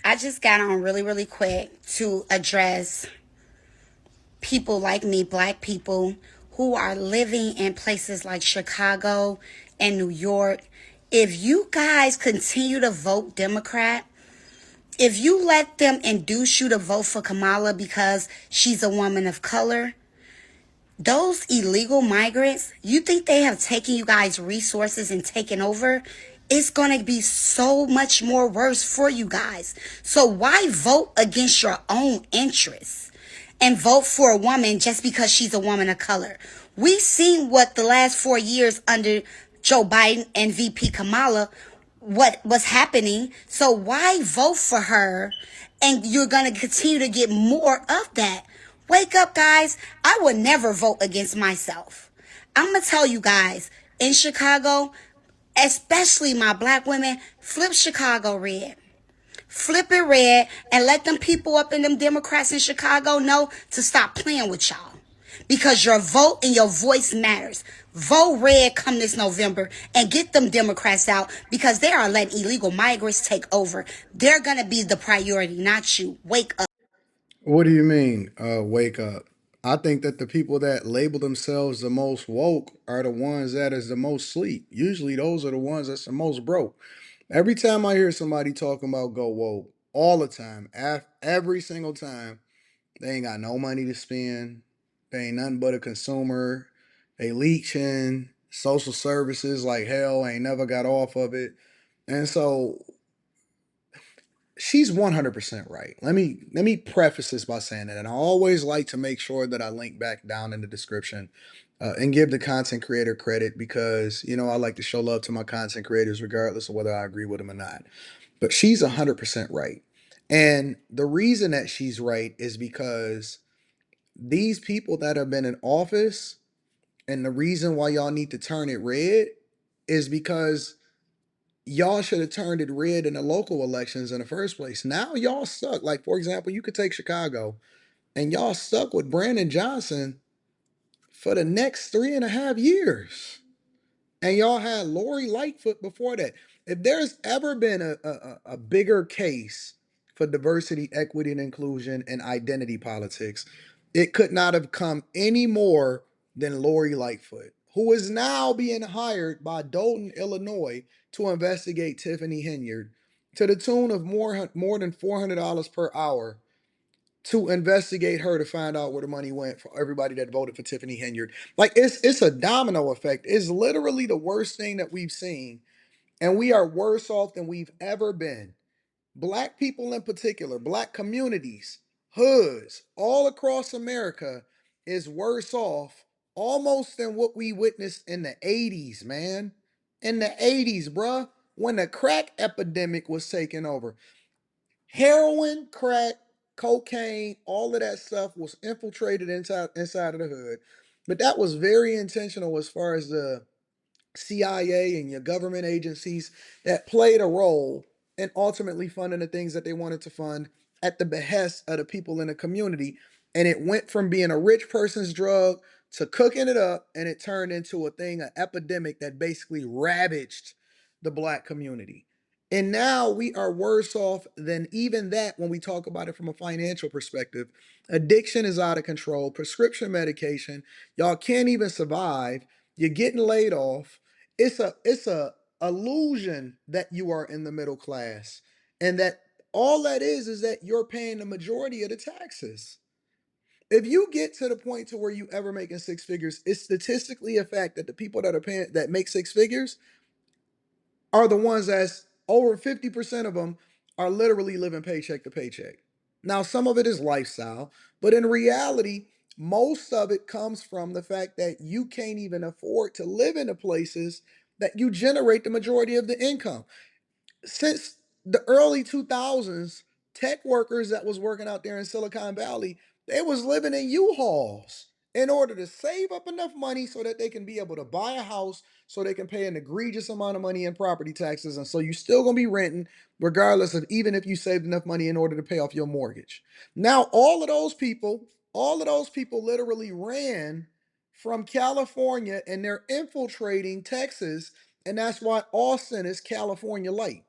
I just got on really quick to address people like me, black people, who are living in places like Chicago and New York. If you guys continue to vote Democrat, if you let them induce you to vote for Kamala because she's a woman of color, those illegal migrants, you think they have taken you guys' resources and taken over? It's going to be so much more worse for you guys. So why vote against your own interests and vote for a woman just because she's a woman of color? We've seen what the last 4 years under Joe Biden and VP Kamala, what was happening. So why vote for her? And you're going to continue to get more of that. Wake up, guys. I would never vote against myself. I'm going to tell you guys, in Chicago, especially my black women, flip Chicago red. Flip it red and let them people up in them Democrats in Chicago know to stop playing with y'all. Because your vote and your voice matters. Vote red come this November and get them Democrats out because they are letting illegal migrants take over. They're going to be the priority, not you. Wake up. What do you mean, wake up? I think that the people that label themselves the most woke are the ones that is the most sleep. Usually those are the ones that's the most broke. Every time I hear somebody talking about go woke, all the time, every single time, they ain't got no money to spend. They ain't nothing but a consumer. They leeching social services like hell, ain't never got off of it. And so she's 100% right. Let me preface this by saying that, and I always like to make sure that I link back down in the description and give the content creator credit because I like to show love to my content creators regardless of whether I agree with them or not. But she's 100% right, and the reason that she's right is because these people that have been in office, and the reason why y'all need to turn it red is because y'all should have turned it red in the local elections in the first place. Now y'all stuck. Like, for example, you could take Chicago and y'all stuck with Brandon Johnson for the next 3.5 years. And y'all had Lori Lightfoot before that. If there's ever been a bigger case for diversity, equity, and inclusion and identity politics, it could not have come any more than Lori Lightfoot, who is now being hired by Dolton, Illinois, to investigate Tiffany Henyard to the tune of more than $400 per hour to investigate her to find out where the money went for everybody that voted for Tiffany Henyard. Like it's a domino effect. It's literally the worst thing that we've seen, and we are worse off than we've ever been. Black people in particular, black communities, hoods all across America is worse off almost than what we witnessed in the 80s, man. In the 80s, bruh, when the crack epidemic was taking over. Heroin, crack, cocaine, all of that stuff was infiltrated inside of the hood. But that was very intentional as far as the CIA and your government agencies that played a role in ultimately funding the things that they wanted to fund at the behest of the people in the community. And it went from being a rich person's drug to cooking it up, and it turned into a thing, an epidemic that basically ravaged the black community. And now we are worse off than even that when we talk about it from a financial perspective. Addiction is out of control, prescription medication, y'all can't even survive. You're getting laid off. It's a illusion that you are in the middle class, and that all that is that you're paying the majority of the taxes. If you get to the point to where you ever making six figures, it's statistically a fact that the people that are paying that make six figures are the ones that's over 50% of them are literally living paycheck to paycheck. Now, some of it is lifestyle, but in reality, most of it comes from the fact that you can't even afford to live in the places that you generate the majority of the income. Since the early 2000s, tech workers that was working out there in Silicon Valley, they was living in U-Hauls in order to save up enough money so that they can be able to buy a house so they can pay an egregious amount of money in property taxes. And so you still gonna be renting regardless of even if you saved enough money in order to pay off your mortgage. Now all of those people literally ran from California and they're infiltrating Texas, and that's why Austin is California light.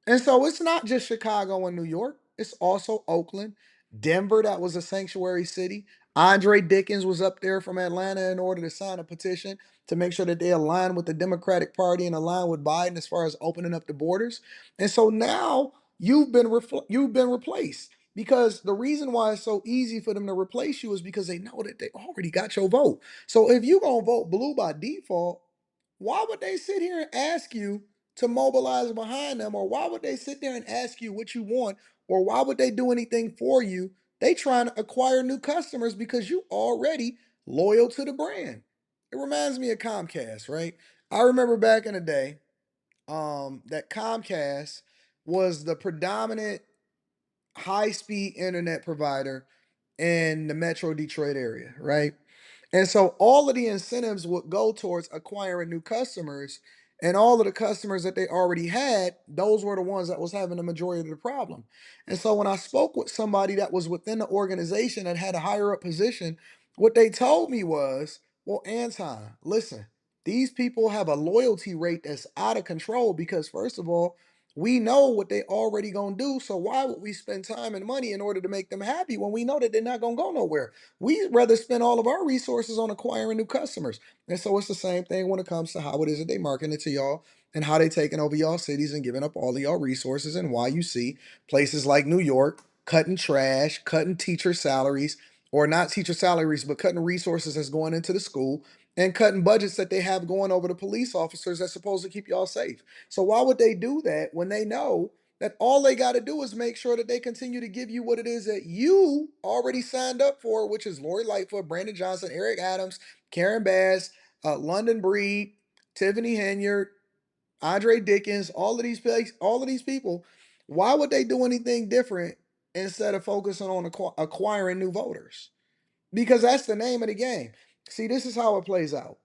And so it's not just Chicago and New York, it's also Oakland, Denver, that was a sanctuary city. Andre Dickens was up there from Atlanta in order to sign a petition to make sure that they align with the Democratic Party and align with Biden as far as opening up the borders. And so now you've been replaced, because the reason why it's so easy for them to replace you is because they know that they already got your vote. So if you're going to vote blue by default, why would they sit here and ask you to mobilize behind them? Or why would they sit there and ask you what you want? Or why would they do anything for you? They trying to acquire new customers because you already loyal to the brand. It reminds me of Comcast, right? I remember back in the day, that Comcast was the predominant high-speed internet provider in the Metro Detroit area, right? And so all of the incentives would go towards acquiring new customers, and all of the customers that they already had, those were the ones that was having the majority of the problem. And so when I spoke with somebody that was within the organization that had a higher up position, what they told me was, well, Anton, listen, these people have a loyalty rate that's out of control because first of all, we know what they already gonna do. So why would we spend time and money in order to make them happy when we know that they're not gonna go nowhere? We'd rather spend all of our resources on acquiring new customers. And so it's the same thing when it comes to how it is that they market it to y'all and how they taking over y'all cities and giving up all of y'all resources, and why you see places like New York cutting trash, cutting teacher salaries, or not teacher salaries, but cutting resources that's going into the school, and cutting budgets that they have going over to police officers that's supposed to keep y'all safe. So why would they do that when they know that all they got to do is make sure that they continue to give you what it is that you already signed up for, which is Lori Lightfoot, Brandon Johnson, Eric Adams, Karen Bass, London Breed, Tiffany Henyard, Andre Dickens, all of these people. Why would they do anything different instead of focusing on acquiring new voters? Because that's the name of the game. See, this is how it plays out.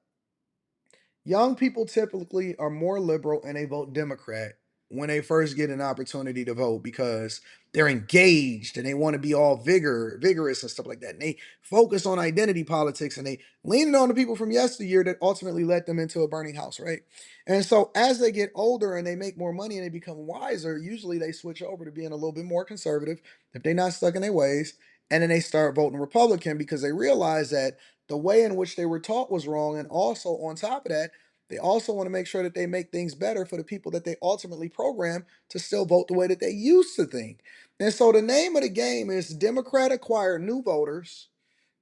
Young people typically are more liberal and they vote Democrat when they first get an opportunity to vote because they're engaged and they want to be all vigorous and stuff like that. And they focus on identity politics and they leaning on the people from yesteryear that ultimately led them into a burning house, right? And so as they get older and they make more money and they become wiser, usually they switch over to being a little bit more conservative if they're not stuck in their ways. And then they start voting Republican because they realize that the way in which they were taught was wrong. And also, on top of that, they also want to make sure that they make things better for the people that they ultimately program to still vote the way that they used to think. And so the name of the game is Democrat acquire new voters.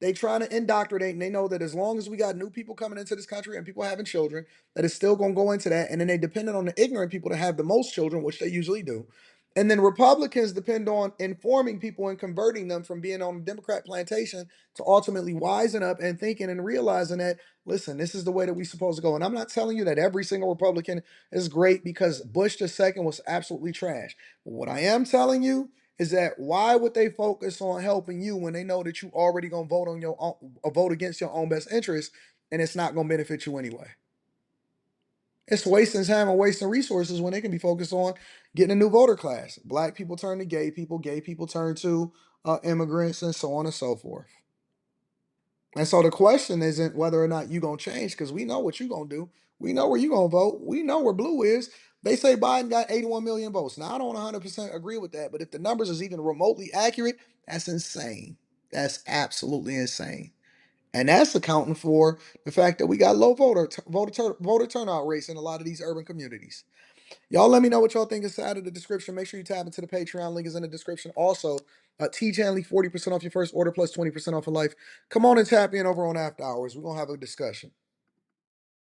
They trying to indoctrinate, and they know that as long as we got new people coming into this country and people having children, that it's still going to go into that. And then they depend on the ignorant people to have the most children, which they usually do. And then Republicans depend on informing people and converting them from being on the Democrat plantation to ultimately wising up and thinking and realizing that, listen, this is the way that we're supposed to go. And I'm not telling you that every single Republican is great, because Bush the second was absolutely trash. But what I am telling you is that why would they focus on helping you when they know that you already gonna vote on your own, vote against your own best interest, and it's not gonna benefit you anyway? It's wasting time and wasting resources when they can be focused on getting a new voter class. Black people turn to gay people turn to immigrants, and so on and so forth. And so the question isn't whether or not you're going to change, because we know what you're going to do. We know where you're going to vote. We know where blue is. They say Biden got 81 million votes. Now, I don't 100% agree with that, but if the numbers is even remotely accurate, that's insane. That's absolutely insane. And that's accounting for the fact that we got low voter turnout rates in a lot of these urban communities. Y'all let me know what y'all think inside of the description. Make sure you tap into the Patreon. Link is in the description. Also, T Chanley, 40% off your first order plus 20% off of life. Come on and tap in over on After Hours. We're going to have a discussion.